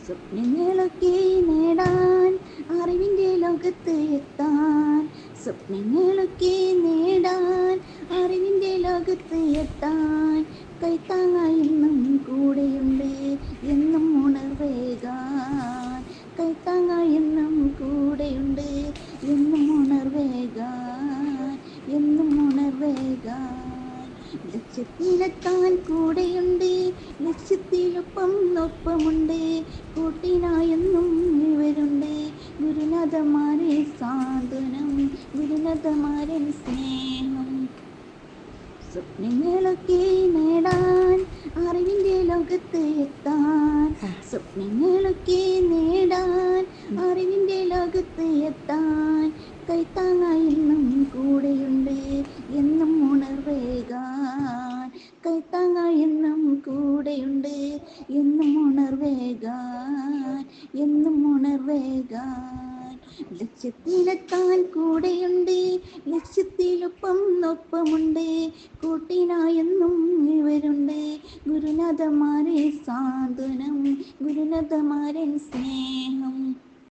സ്വപ്നങ്ങളൊക്കെ നേടാൻ അറിവിൻ്റെ ലോകത്ത് എത്താൻ, സ്വപ്നങ്ങളൊക്കെ നേടാൻ അറിവിൻ്റെ ലോകത്ത് എത്താൻ, കൈത്താങ്ങായി എന്നും കൂടെയുണ്ട് എന്നും ഉണർവേകാൻ, കൈത്താങ്ങായി എന്നും കൂടെയുണ്ട് എന്നും ഉണർവേകാൻ, എന്നും ഉണർവേകാൻ. ലക്ഷ്യത്തിലെത്താൻ കൂടെയുണ്ട്, ലക്ഷ്യത്തിലൊപ്പം ഒപ്പമുണ്ട്, കൂട്ടിനായെന്നും ഇവരുണ്ട്. ഗുരുനാഥന്മാരെ സാന്ത്വനം, ഗുരുനാഥന്മാരൻ സ്നേഹം. സ്വപ്നങ്ങളൊക്കെ നേടാൻ അറിവിൻ്റെ ലോകത്ത് എത്താൻ, സ്വപ്നങ്ങളൊക്കെ നേടാൻ അറിവിൻ്റെ ലോകത്ത് എത്താൻ, കൈത്താങ്ങായി എന്നും കൂടെയുണ്ട് എന്നും ഉണർവേകാൻ, കൈത്താങ്ങായി എന്നും കൂടെയുണ്ട് എന്നും ഉണർവേകാൻ, എന്നും ഉണർവേകാൻ. ലക്ഷ്യത്തിലെത്താൻ കൂടെയുണ്ട്, ലക്ഷ്യത്തിലൊപ്പം ഒപ്പമുണ്ട്, കൂട്ടിനായെന്നും ഇവരുണ്ട്. ഗുരുനാഥന്മാരെ സാന്ത്വനം, ഗുരുനാഥന്മാരൻ സ്നേഹം.